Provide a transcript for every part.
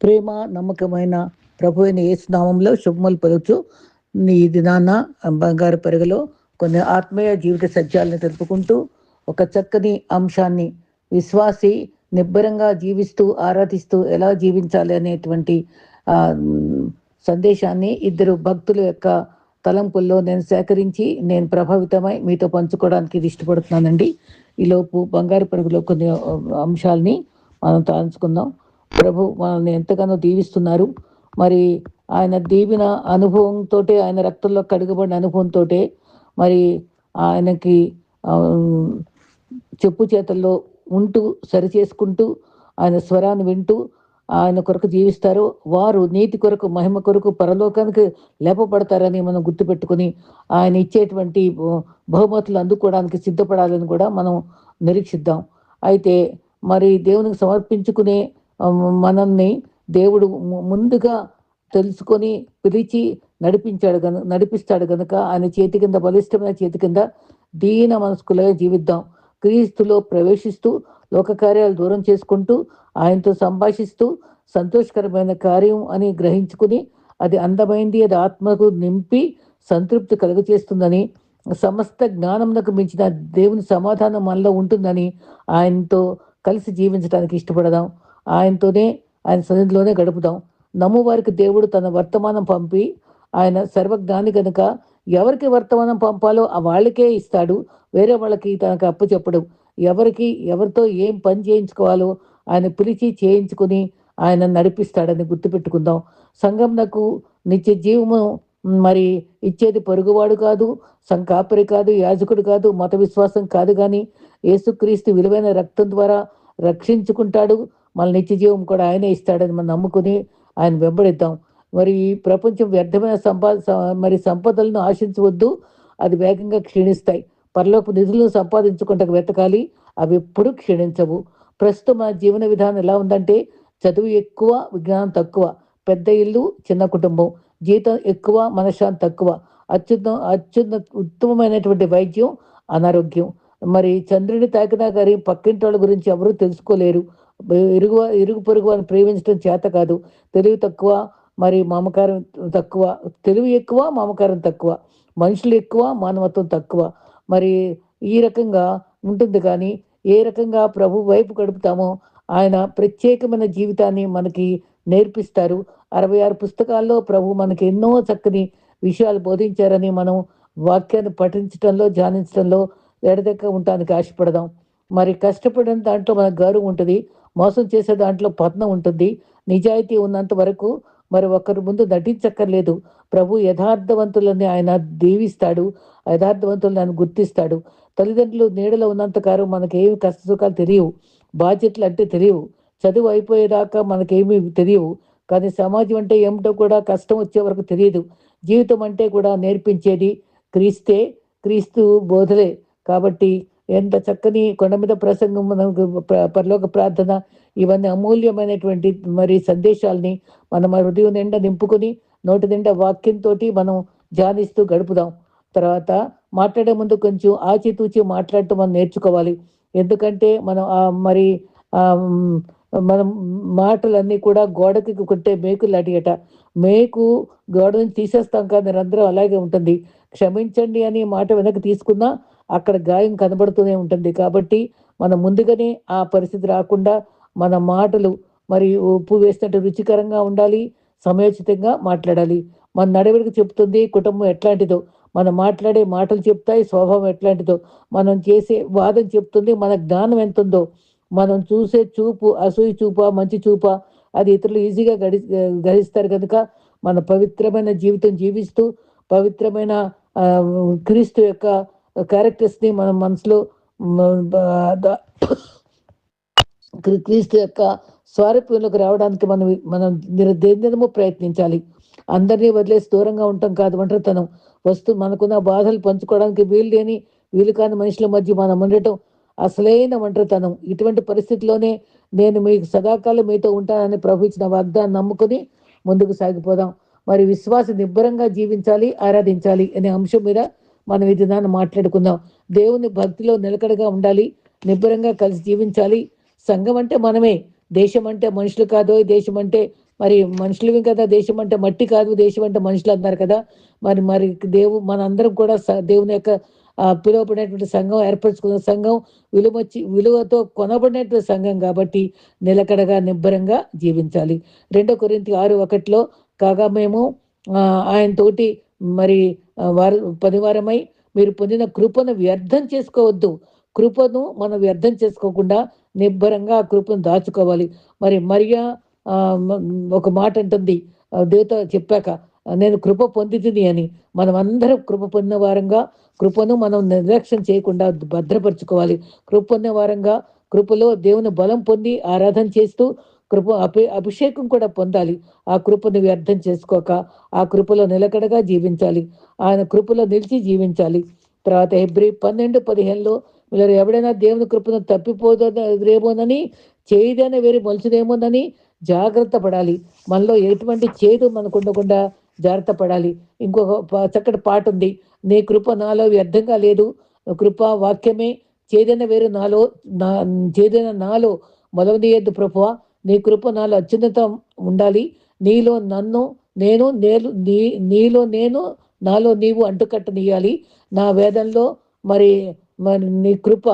ప్రేమ నమ్మకమైన ప్రభు అయిన యేసు నామంలో శుభములు పలుకుచు ఈ దినాన బంగారు పెరుగులో కొన్ని ఆత్మీయ జీవిత సత్యాలను తెలుపుకుంటూ ఒక చక్కని అంశాన్ని విశ్వాసి నిబ్బరంగా జీవిస్తూ ఆరాధిస్తూ ఎలా జీవించాలి అనేటువంటి ఆ, సందేశాన్ని ఇద్దరు భక్తుల యొక్క తలంపుల్లో నేను సేకరించి నేను ప్రభావితమై మీతో పంచుకోవడానికి ఇది ఇష్టపడుతున్నానండి. ఈలోపు బంగారు పరుగులో కొన్ని అంశాలని మనం తలంచుకుందాం. ప్రభు మనల్ని ఎంతగానో దీవిస్తున్నారు. మరి ఆయన దీవిన అనుభవంతో, ఆయన రక్తంలో కడుగబడిన అనుభవంతో, మరి ఆయనకి ఆ, చెప్పు చేతల్లో ఉంటూ సరి చేసుకుంటూ ఆయన స్వరాన్ని వింటూ ఆయన కొరకు జీవిస్తారు. వారు నీతి కొరకు మహిమ కొరకు పరలోకానికి లేపబడతారని మనం గుర్తుపెట్టుకుని ఆయన ఇచ్చేటువంటి బహుమతులు అందుకోవడానికి సిద్ధపడాలని కూడా మనం నిరీక్షిద్దాం. అయితే మరి దేవునికి సమర్పించుకునే మనల్ని దేవుడు ముందుగా తెలుసుకొని పిలిచి నడిపిస్తాడు గనుక ఆయన చేతి కింద, బలిష్టమైన చేతి కింద దీన మనస్కులుగా జీవిద్దాం. క్రీస్తులో ప్రవేశిస్తూ లోక కార్యాలు దూరం చేసుకుంటూ ఆయనతో సంభాషిస్తూ సంతోషకరమైన కార్యం అని గ్రహించుకుని అది అందమైంది, అది ఆత్మకు నింపి సంతృప్తి కలుగచేస్తుందని, సమస్త జ్ఞానమునకు మించిన దేవుని సమాధానం మనలో ఉంటుందని ఆయనతో కలిసి జీవించడానికి ఇష్టపడదాం. ఆయనతోనే, ఆయన సన్నిధిలోనే గడుపుదాం. నమ్మువారికి దేవుడు తన వర్తమానం పంపి, ఆయన సర్వజ్ఞాని కనుక ఎవరికి వర్తమానం పంపాలో వాళ్ళకే ఇస్తాడు. వేరే వాళ్ళకి తనకు అప్పచెప్పడు. ఎవరితో ఏం పని చేయించుకోవాలో ఆయన పిలిచి చేయించుకుని ఆయన నడిపిస్తాడని గుర్తుపెట్టుకుందాం. సంఘంనకు నిత్య జీవము మరి ఇచ్చేది పొరుగువాడు కాదు, కాపరి కాదు, యాజకుడు కాదు, మత విశ్వాసం కాదు, కానీ యేసుక్రీస్తు విలువైన రక్తం ద్వారా రక్షించుకుంటాడు. మన నిత్య జీవం కూడా ఆయనే ఇస్తాడని మనం నమ్ముకుని ఆయన వెంబడిద్దాం. మరి ఈ ప్రపంచం వ్యర్థమైన సంపదలను ఆశించవద్దు, అది వేగంగా క్షీణిస్తాయి. పరలోపు నిధులను సంపాదించుకుంటకు వెతకాలి, అవి ఎప్పుడు క్షీణించవు. ప్రస్తుతం మన జీవన విధానం ఎలా ఉందంటే, చదువు ఎక్కువ, విజ్ఞానం తక్కువ, పెద్ద ఇల్లు, చిన్న కుటుంబం, జీతం ఎక్కువ, మనశ్శాంతి తక్కువ, ఉత్తమమైనటువంటి వైద్యం, అనారోగ్యం. మరి చంద్రుని తాకినా కానీ పక్కింటి వాళ్ళ గురించి ఎవరూ తెలుసుకోలేరు. ఇరుగు పొరుగు అని ప్రేమించడం చేత కాదు. తెలివి తక్కువ, మరి మమకారం తక్కువ. తెలివి ఎక్కువ, మమకారం తక్కువ. మనుషులు ఎక్కువ, మానవత్వం తక్కువ. మరి ఈ రకంగా ఉంటుంది. కానీ ఏ రకంగా ప్రభు వైపు గడుపుతామో ఆయన ప్రత్యేకమైన జీవితాన్ని మనకి నేర్పిస్తారు. 66 పుస్తకాల్లో ప్రభు మనకి ఎన్నో చక్కని విషయాలు బోధించారని మనం వాక్యాన్ని పఠించడంలో, ధ్యానించడంలో ఎడదెక్క ఉండటానికి ఆశపడదాం. మరి కష్టపడిన దాంట్లో మనకు గౌరవం ఉంటుంది, మోసం చేసే దాంట్లో పతనం ఉంటుంది. నిజాయితీ ఉన్నంత వరకు మరి ఒకరి ముందు నటించక్కర్లేదు. ప్రభు యథార్థవంతులని ఆయన దీవిస్తాడు, యథార్థవంతులను ఆయన గుర్తిస్తాడు. తల్లిదండ్రులు నీడలో ఉన్నంతకాలం మనకేమి కష్ట సుఖాలు తెలియవు, బాధ్యతలు అంటే తెలియవు, చదువు అయిపోయేదాకా మనకేమీ తెలియవు. కానీ సమాజం అంటే ఏమిటో కూడా కష్టం వచ్చే వరకు తెలియదు. జీవితం అంటే కూడా నేర్పించేది క్రీస్తు బోధలే. కాబట్టి ఎంత చక్కని కొండ మీద ప్రసంగం, మనకు పరలోక ప్రార్థన, ఇవన్నీ అమూల్యమైనటువంటి మరి సందేశాలని మనం హృదయం నిండా నింపుకొని నోటి నిండా వాక్యంతో మనం ధ్యానిస్తూ గడుపుదాం. తర్వాత మాట్లాడే ముందు కొంచెం ఆచితూచి మాట్లాడటం మనం నేర్చుకోవాలి. ఎందుకంటే మనం మనం మాటలన్నీ కూడా గోడకి కొట్టే మేకులు అడిగట. మేకు గోడ నుంచి తీసేస్తాం కానీ నిరంతరం అలాగే ఉంటుంది. క్షమించండి అని మాట వెనక్కి తీసుకున్నా అక్కడ గాయం కనబడుతూనే ఉంటుంది. కాబట్టి మనం ముందుగానే ఆ పరిస్థితి రాకుండా మన మాటలు మరి ఉప్పు వేసినట్టు రుచికరంగా ఉండాలి, సమయోచితంగా మాట్లాడాలి. మన నడవడికి చెప్తుంది కుటుంబం ఎట్లాంటిదో, మనం మాట్లాడే మాటలు చెప్తాయి స్వభావం ఎట్లాంటిదో, మనం చేసే వాదన చెప్తుంది మన జ్ఞానం ఎంత ఉందో, మనం చూసే చూపు అసూయ చూప, మంచి చూప, అది ఇతరులు ఈజీగా గ్రహిస్తారు. కనుక మన పవిత్రమైన జీవితం జీవిస్తూ పవిత్రమైన క్రీస్తు యొక్క క్యారెక్టర్స్ని మన మనసులో క్రీస్తు యొక్క స్వారూప్యంలోకి రావడానికి మనం దినదినము ప్రయత్నించాలి. అందరినీ వదిలేసి దూరంగా ఉండటం కాదు ఒంటరితనం. మనకున్న బాధలు పంచుకోవడానికి వీలు కాని మనుషుల మధ్య మనం ఉండటం అసలైన ఒంటరితనం. ఇటువంటి పరిస్థితిలోనే నేను మీకు సదాకాలం మీతో ఉంటానని ప్రభు ఇచ్చిన వాగ్దాన్ని నమ్ముకొని ముందుకు సాగిపోదాం. మరి విశ్వాస నిబ్బరంగా జీవించాలి, ఆరాధించాలి అనే అంశం మీద మనం ఈ దినాన్ని మాట్లాడుకుందాం. దేవుని భక్తిలో నిలకడగా ఉండాలి, నిబ్బరంగా కలిసి జీవించాలి. సంఘం అంటే మనమే, దేశం అంటే మనుషులు కాదో, దేశం అంటే మరి మనుషులవి కదా దేశం అంటే, మట్టి కాదు దేశం అంటే మనుషులు అన్నారు కదా. మరి మరి మనందరం కూడా దేవుని యొక్క పిలువబడినటువంటి సంఘం, ఏర్పరచుకున్న సంఘం, విలువతో కొనబడినటువంటి సంఘం కాబట్టి నిలకడగా నిబ్బరంగా జీవించాలి. 2 కొరింథీ 6:1 కాగా మేము ఆయనతోటి మరి పనివారమై మీరు పొందిన కృపను వ్యర్థం చేసుకోవద్దు. కృపను మనం వ్యర్థం చేసుకోకుండా నిబ్బరంగా ఆ కృపను దాచుకోవాలి. మరి మరియా ఒక మాట అంటుంది దేవుతో చెప్పాక, నేను కృప పొందితిని అని. మనం అందరం కృప పొందిన వారంగా కృపను మనం నిర్లక్ష్యం చేయకుండా భద్రపరచుకోవాలి. కృప పొందిన వారంగా కృపలో దేవుని బలం పొంది ఆరాధన చేస్తూ అభిషేకం కూడా పొందాలి. ఆ కృపను వ్యర్థం చేసుకోక ఆ కృపలో నిలకడగా జీవించాలి. ఆయన కృపలో నిలిచి జీవించాలి. తర్వాత హెబ్రీ 12:15 మీరు ఎవడైనా దేవుని కృపను తప్పిపోదేమోనని, చేయిదైన వేరే మలుచుదేమోనని జాగ్రత్త పడాలి. మనలో ఎటువంటి చేదు మనకు ఉండకుండా జాగ్రత్త పడాలి. ఇంకొక చక్కటి పాట ఉంది, నీ కృప నాలో వ్యర్థంగా లేదు, కృప వాక్యమే చేదైన వేరు నాలో చేదైన నాలో మొదలనీయద్దు ప్రభువా, నీ కృప నాలో అత్యున్నతం ఉండాలి. నీలో నన్ను నేను నీలో నేను నాలో నీవు అంటుకట్టనీయాలి. నా వేదంలో మరి మరి నీ కృప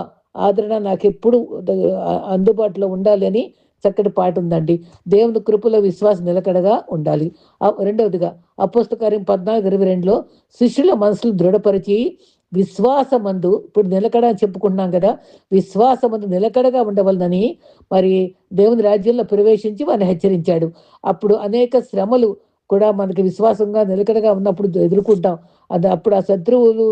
ఆదరణ నాకు ఎప్పుడు అందుబాటులో ఉండాలి అని చక్కటి పాట ఉందండి. దేవుని కృపలో విశ్వాసం నిలకడగా ఉండాలి. రెండవదిగా అపోస్తల కార్యం 14:22 శిష్యుల మనసులు దృఢపరిచి విశ్వాసమందు, ఇప్పుడు నిలకడ అని చెప్పుకుంటున్నాం కదా, విశ్వాసమందు నిలకడగా ఉండవలనని మరి దేవుని రాజ్యంలో ప్రవేశించి వారిని హెచ్చరించాడు. అప్పుడు అనేక శ్రమలు కూడా మనకి విశ్వాసంగా నిలకడగా ఉన్నప్పుడు ఎదుర్కొంటాం. అప్పుడు ఆ శత్రువులు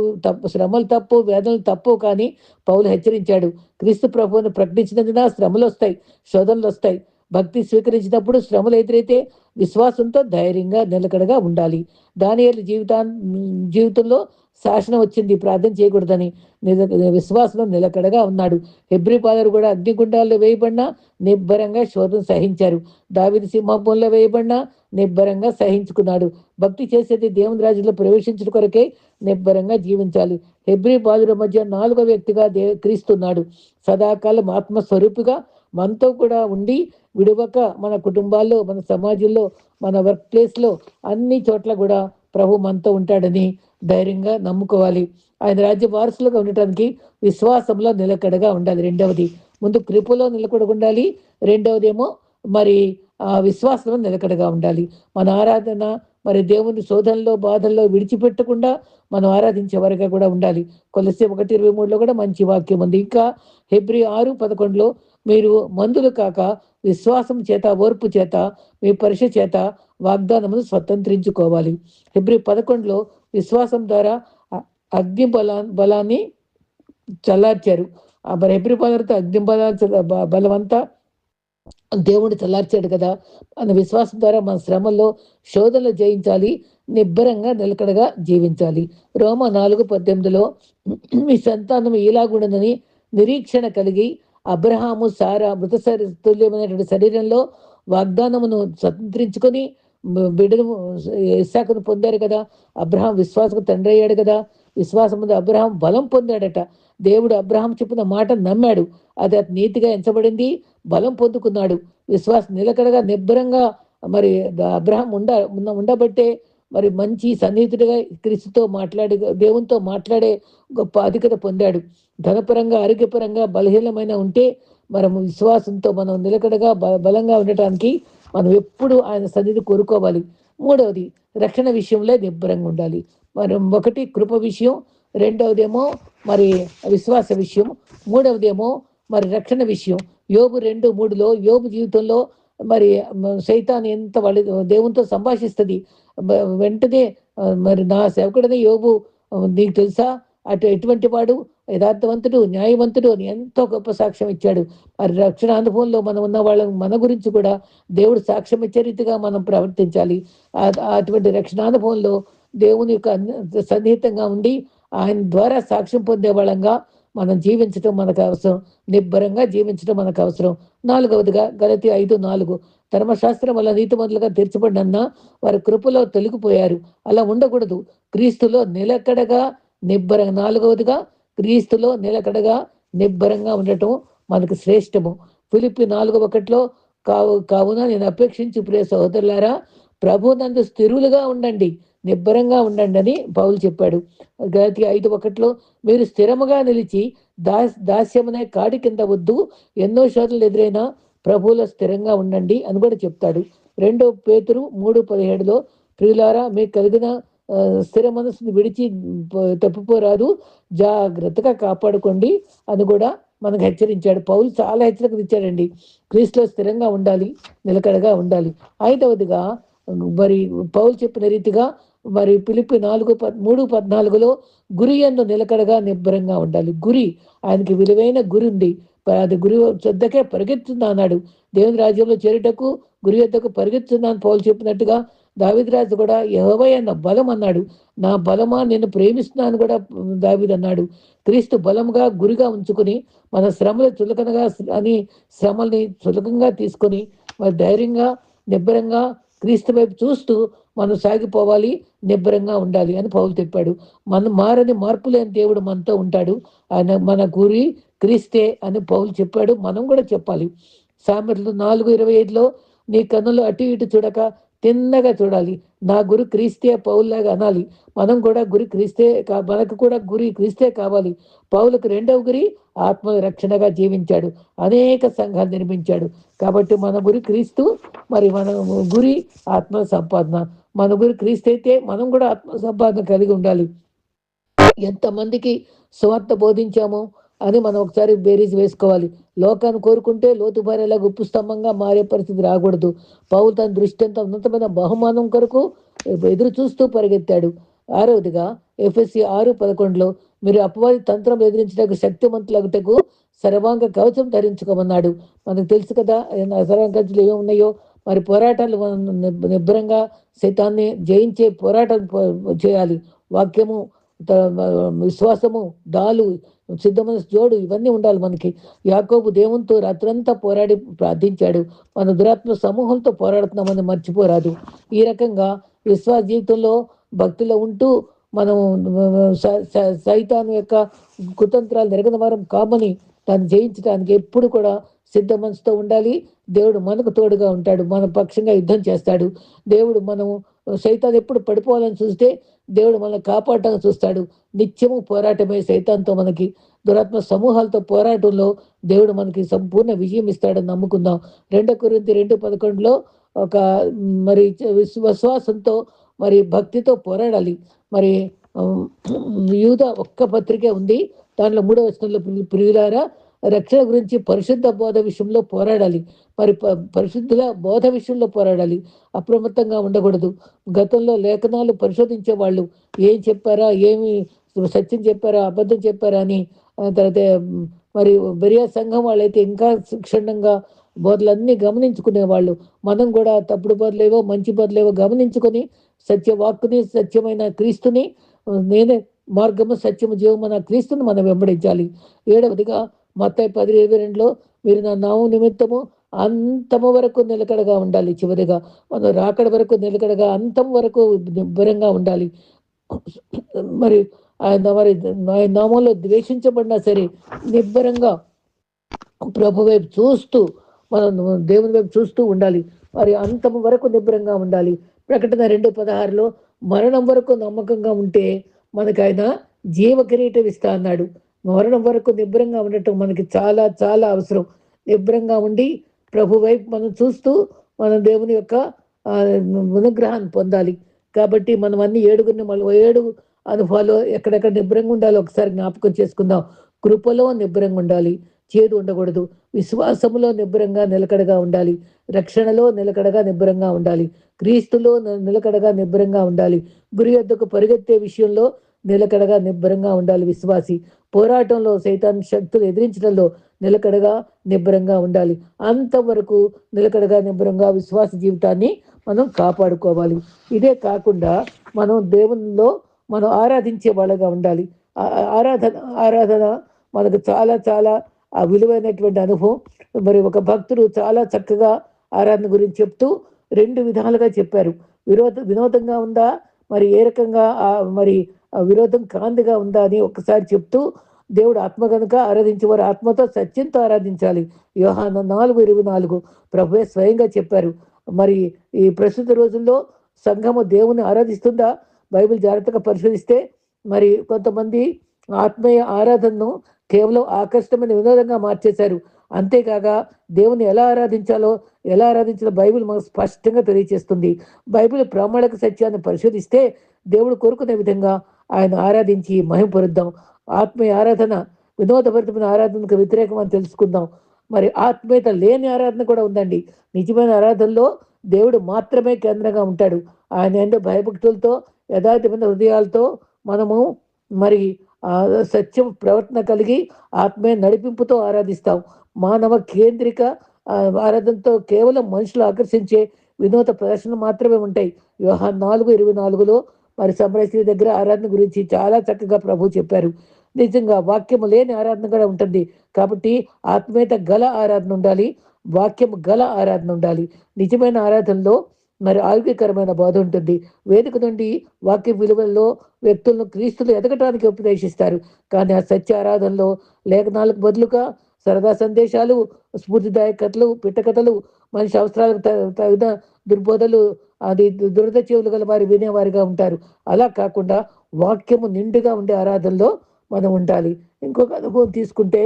శ్రమలు తప్పు, వేదనలు తప్పు, కానీ పౌలు హెచ్చరించాడు, క్రీస్తు ప్రభువును ప్రకటించినందున శ్రమలు వస్తాయి, శోధనలు వస్తాయి. భక్తి స్వీకరించినప్పుడు శ్రమలు ఎదురైతే విశ్వాసంతో ధైర్యంగా నిలకడగా ఉండాలి. దానియేలు జీవితంలో శాసనం వచ్చింది ప్రార్థన చేయకూడదని, విశ్వాసంలో నిలకడగా ఉన్నాడు. హెబ్రీ ఫాదర్ కూడా అగ్నిగుండాల్లో వేయబడినా నిబ్బరంగా శోధన సహించారు. దావీదు సింహంలో వేయబడినా నిబ్బరంగా సహించుకున్నాడు. భక్తి చేసేది దేవుని రాజ్యంలో ప్రవేశించడం కొరకే నిబ్బరంగా జీవించాలి. హెబ్రీ బాలుర మధ్య 4వ వ్యక్తిగా క్రీస్తున్నాడు. సదాకాలం ఆత్మస్వరూపిగా మనతో కూడా ఉండి విడవక మన కుటుంబాల్లో, మన సమాజంలో, మన వర్క్ ప్లేస్లో అన్ని చోట్ల కూడా ప్రభు మనతో ఉంటాడని ధైర్యంగా నమ్ముకోవాలి. ఆయన రాజ్య వారసులుగా ఉండటానికి విశ్వాసంలో నిలకడగా ఉండాలి. రెండవది, ముందు కృపలో నిలకడ ఉండాలి. రెండవదేమో మరి విశ్వాసంలో నిలకడగా ఉండాలి. మన ఆరాధన మరి దేవుని శోధనలో, బాధల్లో విడిచిపెట్టకుండా మనం ఆరాధించే వరగా కూడా ఉండాలి. కొలస్సీ 1:23 కూడా మంచి వాక్యం ఉంది. ఇంకా హెబ్రీ 6:11 మీరు మందులు కాక విశ్వాసం చేత, ఓర్పు చేత, మీ పరీక్ష చేత వాగ్దానమును స్వతంత్రించుకోవాలి. హెబ్రీ 11 విశ్వాసం ద్వారా అగ్ని బలాన్ని చల్లార్చారు. మరి హెబ్రీ 11 అగ్ని బలమంతా దేవుడు చల్లార్చాడు కదా. మన విశ్వాసం ద్వారా మన శ్రమల్లో, శోధనలు జయించాలి, నిబ్బరంగా నిలకడగా జీవించాలి. రోమా 4:18 మీ సంతానం ఇలాగుండదని నిరీక్షణ కలిగి అబ్రహాము, సారా మృత తుల్యమైనటువంటి శరీరంలో వాగ్దానమును స్వతంత్రించుకొని బిడ్డను ఇస్సాకును పొందారు కదా. అబ్రహాం విశ్వాసకు తండ్రి అయ్యాడు కదా. విశ్వాసం ముందు అబ్రహాం బలం పొందాడట. దేవుడు అబ్రహాం చెప్పిన మాట నమ్మాడు, అది నీతిగా ఎంచబడింది, బలం పొందుకున్నాడు. విశ్వాసం నిలకడగా నిబ్బరంగా మరి అబ్రహాం ఉండబట్టే మరి మంచి సన్నిహితుడిగా క్రీస్తుతో దేవునితో మాట్లాడే గొప్ప అధికత పొందాడు. ధనపరంగా, ఆరోగ్యపరంగా బలహీనమైన ఉంటే మనం విశ్వాసంతో మనం నిలకడగా బలంగా ఉండటానికి మనం ఎప్పుడు ఆయన సన్నిధి కోరుకోవాలి. మూడవది, రక్షణ విషయంలో నిబ్బరంగా ఉండాలి. మనం ఒకటి కృప విషయం, రెండవదేమో మరి విశ్వాస విషయం, మూడవదేమో మరి రక్షణ విషయం. యోబు 2:3 యోబు జీవితంలో మరి సైతాన్ ఎంత దేవునితో సంభాషిస్తుంది. వెంటనే మరి నా సేవకుడనే యోబు నీకు తెలుసా, ఎటువంటి వాడు, యథార్థవంతుడు, న్యాయవంతుడు అని ఎంతో గొప్ప సాక్ష్యం ఇచ్చాడు. మరి రక్షణ అనుభవంలో మనం ఉన్న వాళ్ళని మన గురించి కూడా దేవుడు సాక్ష్యం ఇచ్చే రీతిగా మనం ప్రవర్తించాలి. అటువంటి రక్షణానుభవంలో దేవుని యొక్క సన్నిహితంగా ఉండి ఆయన ద్వారా సాక్ష్యం పొందే వాళ్ళంగా మనం జీవించడం మనకు అవసరం. నిబ్బరంగా జీవించడం మనకు అవసరం. నాలుగవదిగా గలతీ 5:4 ధర్మశాస్త్రం వల్ల నీతిమంతులుగా తీర్చబడిన వారి కృపలో తొలగిపోయారు. అలా ఉండకూడదు. క్రీస్తులో నిలకడగా నిబ్బరంగా. నాలుగవదిగా క్రీస్తులో నిలకడగా నిబ్బరంగా ఉండటం మనకు శ్రేష్టము. ఫిలిప్పీ 4:1 కావున నేను అపేక్షించి ప్రియ సహోదరులారా, ప్రభునందు స్థిరులుగా ఉండండి, నిబ్బరంగా ఉండండి అని పౌలు చెప్పాడు. గలాతీయ 5:1 మీరు స్థిరముగా నిలిచి దాస్యమనే కాడి కింద వద్దు, ఎన్నో శోధనలు ఎదురైనా ప్రభువులో స్థిరంగా ఉండండి అని కూడా చెప్తాడు. 2 పేతురు 3:17 ప్రియులారా, మీకు కలిగిన స్థిర మనసుని విడిచి తప్పిపోరాదు, జాగ్రత్తగా కాపాడుకోండి అని కూడా మనకు హెచ్చరించాడు. పౌలు చాలా హెచ్చరికలు ఇచ్చాడండి. క్రీస్తులో స్థిరంగా ఉండాలి, నిలకడగా ఉండాలి. 5వదిగా మరి పౌలు చెప్పిన రీతిగా మరి ఫిలిప్పీ 3:14 గురి యందు నిలకడగా నిబ్బరంగా ఉండాలి. గురి, ఆయనకి విలువైన గురి ఉంది. అది గురి వద్దకే పరిగెత్తున్నా అన్నాడు. దేవుని రాజ్యంలో చేరుటకు గురి వద్దకు పరిగెత్తున్నాను పౌలు చెప్పినట్టుగా దావీదు రాజు కూడా యెహోవా నా బలం అన్నాడు. నా బలమా నిన్ను ప్రేమిస్తున్నాను కూడా దావీదు అన్నాడు. క్రీస్తు బలముగా గురిగా ఉంచుకుని మన శ్రమలు చులకనగా అని శ్రమల్ని చులకంగా తీసుకొని మరి ధైర్యంగా నిబ్బరంగా క్రీస్తు వైపు చూస్తూ మనం సాగిపోవాలి, నిబ్బరంగా ఉండాలి అని పౌలు చెప్పాడు. మనం మారని మార్పు లేని దేవుడు మనతో ఉంటాడు. ఆయన మన గురి క్రీస్తే అని పౌలు చెప్పాడు. మనం కూడా చెప్పాలి. సామెతలు 4:25 నీ కన్నులు అటు ఇటు చూడక తిన్నగా చూడాలి, నా గురి క్రీస్తే పౌల్లాగా అనాలి. మనం కూడా గురి క్రీస్తే, మనకు కూడా గురి క్రీస్తే కావాలి. పౌలకు 2వ గురి ఆత్మ రక్షణగా జీవించాడు, అనేక సంఘాలు నిర్మించాడు. కాబట్టి మన గురి క్రీస్తు, మరి మన గురి ఆత్మ సంపాదన. మన గురి క్రీస్తు అయితే మనం కూడా ఆత్మ సంపాదన కలిగి ఉండాలి. ఎంతమందికి సువార్త బోధించామో అని మనం ఒకసారి బేరీజ్ వేసుకోవాలి. లోకాన్ని కోరుకుంటే లోతు భార్యలా ఉప్పు స్తంభంగా మారే పరిస్థితి రాకూడదు. పౌలు తన దృష్టి అంతా ఉన్నతమైన బహుమానం కొరకు ఎదురు చూస్తూ పరిగెత్తాడు. 6వదిగా ఎఫెసీ 6:11 మీరు అపవాది తంత్రం ఎదిరించడానికి శక్తివంతులగుటకు సర్వాంగ కవచం ధరించుకోమన్నాడు. మనకు తెలుసు కదా సర్వాంగ కవచాలు ఏమున్నాయో. మరి పోరాటాలు నిబ్బరంగా సైతాన్ని జయించే పోరాటం చేయాలి. వాక్యము, విశ్వాసము, డాలు, సిద్ధమైన జోడు ఇవన్నీ ఉండాలి మనకి. యాకోబు దేవునితో రాత్రంతా పోరాడి ప్రార్థించాడు. మన దురాత్మ సమూహంతో పోరాడుతున్నామని మర్చిపోరాదు. ఈ రకంగా విశ్వాస జీవితంలో భక్తిలో ఉంటూ మనం సైతాను యొక్క కుతంత్రాలు నెరగని వారం కామని దాన్ని జయించడానికి ఎప్పుడు కూడా సిద్ధ మనసుతో ఉండాలి. దేవుడు మనకు తోడుగా ఉంటాడు, మన పక్షంగా యుద్ధం చేస్తాడు. దేవుడు మనము సైతాన్ ఎప్పుడు పడిపోవాలని చూస్తే దేవుడు మనల్ని కాపాడటానికి చూస్తాడు. నిత్యము పోరాటమే సైతాన్తో, మనకి దురాత్మ సమూహాలతో పోరాటంలో దేవుడు మనకి సంపూర్ణ విజయం ఇస్తాడని నమ్ముకుందాం. 2 కొరింథీ 2:11 ఒక మరి విశ్వాసంతో మరి భక్తితో పోరాడాలి. మరి యూదా ఒక్క పత్రికే ఉంది, దాంట్లో 3వ వచనంలో ప్రియులారా రక్షణ గురించి పరిశుద్ధ బోధ విషయంలో పోరాడాలి. మరి పరిశుద్ధుల బోధ విషయంలో పోరాడాలి, అప్రమత్తంగా ఉండకూడదు. గతంలో లేఖనాలు పరిశోధించే వాళ్ళు ఏం చెప్పారా, ఏమి సత్యం చెప్పారా, అబద్ధం చెప్పారా అని. తర్వాత మరి బెరియా సంఘం వాళ్ళైతే ఇంకా క్షుణ్ణంగా బోధలన్నీ గమనించుకునేవాళ్ళు. మనం కూడా తప్పుడు బోధలేవో మంచి బోధలేవో గమనించుకొని సత్యవాక్కుని, సత్యమైన క్రీస్తుని, నేనే మార్గము సత్యము జీవము అన్న క్రీస్తుని మనం వెంబడించాలి. 7వదిగా మత్తయి 10:22 మీరు నా నామం నిమిత్తము అంతము వరకు నిలకడగా ఉండాలి. చివరిగా మనం రాకడ వరకు నిలకడగా, అంతం వరకు నిబ్బరంగా ఉండాలి. మరి ఆయన నామంలో ద్వేషించబడినా సరే నిబ్బరంగా ప్రభు వైపు చూస్తూ, మనం దేవుని వైపు చూస్తూ ఉండాలి. మరి అంతము వరకు నిబ్బరంగా ఉండాలి. ప్రకటన 2:16 మరణం వరకు నమ్మకంగా ఉంటే మనకు ఆయన జీవ కిరీటం ఇస్తా అన్నాడు. మరణం వరకు నిబ్బరంగా ఉండటం మనకి చాలా చాలా అవసరం. నిబ్బరంగా ఉండి ప్రభు వైపు మనం చూస్తూ మనం దేవుని యొక్క అనుగ్రహాన్ని పొందాలి. కాబట్టి మనం అన్ని 7 అనుభవాలు ఎక్కడెక్కడ నిబ్బరంగా ఉండాలో ఒకసారి జ్ఞాపకం చేసుకుందాం. కృపలో నిబ్బరంగా ఉండాలి, చేదు ఉండకూడదు. విశ్వాసములో నిబ్బరంగా నిలకడగా ఉండాలి. రక్షణలో నిలకడగా నిబ్బరంగా ఉండాలి. క్రీస్తులో నిలకడగా నిబ్బరంగా ఉండాలి. గురి వద్దకు పరిగెత్తే విషయంలో నిలకడగా నిబ్బరంగా ఉండాలి విశ్వాసి. పోరాటంలో సైతాన్ శక్తులు ఎదిరించడంలో నిలకడగా నిబ్బరంగా ఉండాలి. అంతవరకు నిలకడగా నిబ్బరంగా విశ్వాస జీవితాన్ని మనం కాపాడుకోవాలి. ఇదే కాకుండా మనం దేవునిలో మనం ఆరాధించే వాళ్ళగా ఉండాలి. ఆరాధన మనకు చాలా చాలా విలువైనటువంటి అనుభవం. మరి ఒక భక్తుడు చాలా చక్కగా ఆరాధన గురించి చెప్తూ 2 విధాలుగా చెప్పారు. వినోదంగా ఉందా, మరి ఏ రకంగా మరి విరోధం కాంతిగా ఉందా అని ఒకసారి చెప్తూ దేవుడు ఆత్మ కనుక ఆరాధించేవారు ఆత్మతో సత్యంతో ఆరాధించాలి. యోహాను 4:24 ప్రభువే స్వయంగా చెప్పారు. మరి ఈ ప్రస్తుత రోజుల్లో సంఘము దేవుని ఆరాధిస్తుందా? బైబిల్ జాగ్రత్తగా పరిశోధిస్తే మరి కొంతమంది ఆత్మీయ ఆరాధనను కేవలం ఆకర్షణమైన వినోదంగా మార్చేశారు. అంతేకాక దేవుని ఎలా ఆరాధించాలో, ఎలా ఆరాధించాలో బైబిల్ మనకు స్పష్టంగా తెలియజేస్తుంది. బైబిల్ ప్రామాణిక సత్యాన్ని పరిశోధిస్తే దేవుడు కోరుకునే విధంగా ఆయన ఆరాధించి మహిమపరుద్దాం. ఆత్మీయ ఆరాధన వినోదభరితమైన ఆరాధనకు వ్యతిరేకం అని తెలుసుకుందాం. మరి ఆత్మీయత లేని ఆరాధన కూడా ఉందండి. నిజమైన ఆరాధనలో దేవుడు మాత్రమే కేంద్రంగా ఉంటాడు. ఆయన యందు భయభక్తులతో యథార్థమైన హృదయాలతో మనము మరి సత్యం ప్రవర్తన కలిగి ఆత్మీయ నడిపింపుతో ఆరాధిస్తాం. మానవ కేంద్రిక ఆరాధనతో కేవలం మనుషులు ఆకర్షించే వినోద ప్రదర్శన మాత్రమే ఉంటాయి. యోహాను 4:24 మరి సమరయ దగ్గర ఆరాధన గురించి చాలా చక్కగా ప్రభు చెప్పారు. నిజంగా వాక్యము లేని ఆరాధన కూడా ఉంటుంది. కాబట్టి ఆత్మీయత గల ఆరాధన ఉండాలి, వాక్యము గల ఆరాధన ఉండాలి. నిజమైన ఆరాధనలో మరి ఆరోగ్యకరమైన బోధ ఉంటుంది. వేదిక నుండి వాక్య విలువల్లో వ్యక్తులను క్రీస్తులు ఎదగటానికి ఉపదేశిస్తారు. కానీ ఆ సత్య ఆరాధనలో లేఖనాలకు బదులుగా సరదా సందేశాలు, స్ఫూర్తిదాయకతలు, పిట్టకథలు, మనిషి అవసరాలకు తగిన దుర్బోధలు, అది దురద చెవులు గల వారి వినేవారిగా ఉంటారు. అలా కాకుండా వాక్యము నిండుగా ఉండే ఆరాధనలో మనం ఉండాలి. ఇంకొక అనుభవం తీసుకుంటే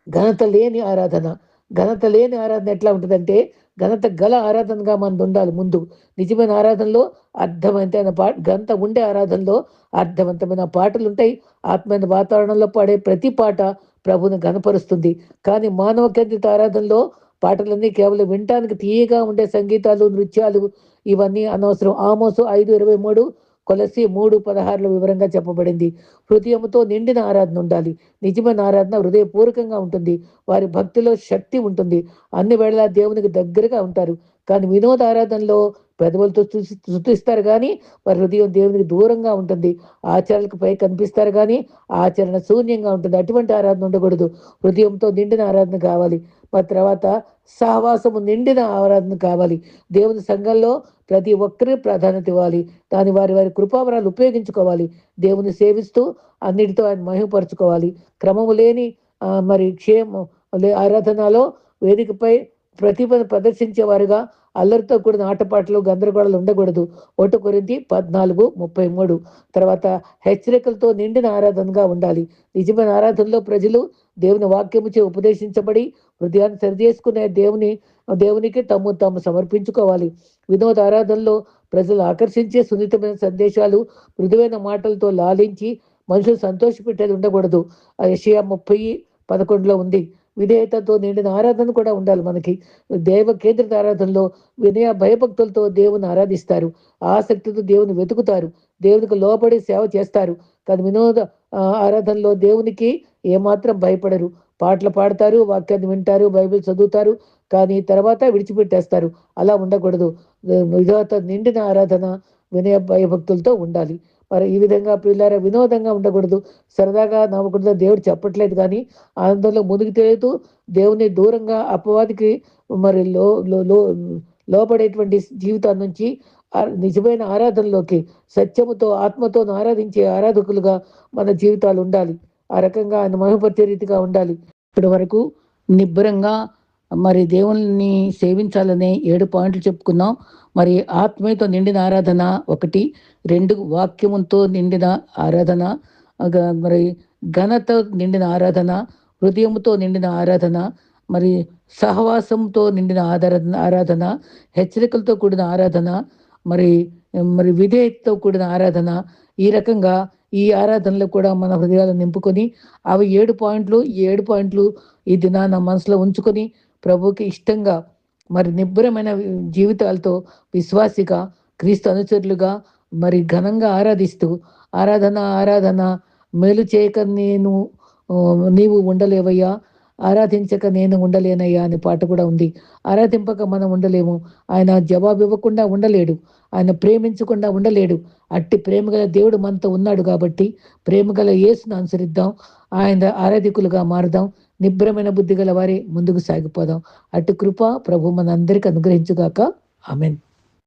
ఘనత లేని ఆరాధన. ఘనత లేని ఆరాధన ఎట్లా ఉంటుందంటే ఘనత గల ఆరాధనగా మనది ఉండాలి ముందు. నిజమైన ఆరాధనలో అర్థవంతమైన ఘనత ఉండే ఆరాధనలో అర్థవంతమైన పాటలు ఉంటాయి. ఆత్మైన వాతావరణంలో పాడే ప్రతి పాట ప్రభుని ఘనపరుస్తుంది. కానీ మానవ కేంద్రిత ఆరాధనలో పాటలన్నీ కేవలం వినటానికి తీయగా ఉండే సంగీతాలు, నృత్యాలు ఇవన్నీ అనవసరం. ఆమోసు 5:23, కొలస్సీ 3:16 వివరంగా చెప్పబడింది. హృదయంతో నిండిన ఆరాధన ఉండాలి. నిజమైన ఆరాధన హృదయపూర్వకంగా ఉంటుంది. వారి భక్తిలో శక్తి ఉంటుంది. అన్ని వేళలా దేవునికి దగ్గరగా ఉంటారు. కానీ వినోద ఆరాధనలో పెదవులతో స్తుతిస్తారు కానీ వారి హృదయం దేవునికి దూరంగా ఉంటుంది. ఆచరణకు పై కనిపిస్తారు కానీ ఆచరణ శూన్యంగా ఉంటుంది. అటువంటి ఆరాధన ఉండకూడదు. హృదయంతో నిండిన ఆరాధన కావాలి. మరి తర్వాత సహవాసము నిండిన ఆరాధన కావాలి. దేవుని సంఘంలో ప్రతి ఒక్కరి ప్రాధాన్యత ఇవ్వాలి. దాని వారి వారి కృపావరాలు ఉపయోగించుకోవాలి. దేవుని సేవిస్తూ అన్నిటితో ఆయన మహిమపరచుకోవాలి. క్రమము లేని మరి ఆరాధనలో వేదికపై ప్రతిభను ప్రదర్శించేవారుగా అల్లరితో కూడిన ఆటపాటలు, గందరగోళాలు ఉండకూడదు. 1 కొరింథీ 14:33. తర్వాత హెచ్చరికలతో నిండిన ఆరాధనగా ఉండాలి. నిజమైన ఆరాధనలో ప్రజలు దేవుని వాక్యముచే ఉపదేశించబడి హృదయాన్ని సరిచేసుకునే దేవునికి తాము సమర్పించుకోవాలి. వినోద ఆరాధనలో ప్రజలు ఆకర్షించే సున్నితమైన సందేశాలు, మృదువైన మాటలతో లాలించి మనుషులు సంతోషపెట్టేది ఉండకూడదు. యెషయా 30:11 ఉంది. విధేయతతో నిండిన ఆరాధన కూడా ఉండాలి మనకి. దైవ కేంద్రిత ఆరాధనలో వినయ భయభక్తులతో దేవుని ఆరాధిస్తారు. ఆసక్తితో దేవుని వెతుకుతారు. దేవునికి లోబడి సేవ చేస్తారు. కానీ వినోద ఆరాధనలో దేవునికి ఏమాత్రం భయపడరు. పాటలు పాడతారు, వాక్యాన్ని వింటారు, బైబిల్ చదువుతారు, కానీ తర్వాత విడిచిపెట్టేస్తారు. అలా ఉండకూడదు. విధేయత నిండిన ఆరాధన వినయ భయభక్తులతో ఉండాలి. మరి ఈ విధంగా పిల్లారా వినోదంగా ఉండకూడదు, సరదాగా నవ్వకూడదు. దేవుడు చెప్పట్లేదు కానీ ఆనందంలో మునిగి తేలుతూ దేవుని దూరంగా అపవాదికి మరి లోపడేటువంటి జీవితాన్ని నుంచి నిజమైన ఆరాధనలోకి సత్యముతో ఆత్మతో ఆరాధించే ఆరాధకులుగా మన జీవితాలు ఉండాలి. ఆ రకంగా ఆయన మహిమపరిచే రీతిగా ఉండాలి. ఇప్పటి వరకు నిబ్బరంగా మరి దేవుని సేవించాలనే 7 పాయింట్లు చెప్పుకున్నాం. మరి ఆత్మీయతో నిండిన ఆరాధన 1, 2 వాక్యముతో నిండిన ఆరాధన, మరి ఘనత నిండిన ఆరాధన, హృదయముతో నిండిన ఆరాధన, మరి సహవాసంతో నిండిన ఆరాధన, హెచ్చరికలతో కూడిన ఆరాధన, మరి మరి విధేయతతో కూడిన ఆరాధన. ఈ రకంగా ఈ ఆరాధనలో కూడా మన హృదయాలను నింపుకొని అవి 7 పాయింట్లు, ఈ 7 పాయింట్లు ఈ దినాన మనసులో ఉంచుకొని ప్రభుకి ఇష్టంగా మరి నిబ్బరమైన జీవితాలతో విశ్వాసిగా క్రీస్తు అనుచరులుగా మరి ఘనంగా ఆరాధిస్తూ ఆరాధన మేలు చేయక నీవు ఉండలేవయ్యా, ఆరాధించక నేను ఉండలేనయ్యా అనే పాట కూడా ఉంది. ఆరాధింపక మనం ఉండలేము. ఆయన జవాబు ఇవ్వకుండా ఉండలేడు. ఆయన ప్రేమించకుండా ఉండలేడు. అట్టి ప్రేమగల దేవుడు మనతో ఉన్నాడు కాబట్టి ప్రేమగల యేసును అనుసరిద్దాం. ఆయన ఆరాధికులుగా మారుదాం. నిబ్బరమైన బుద్ధి గల వారే ముందుకు సాగిపోదాం. అట్టి కృప ప్రభు మనందరికీ అనుగ్రహించుగాక. ఆమేన్.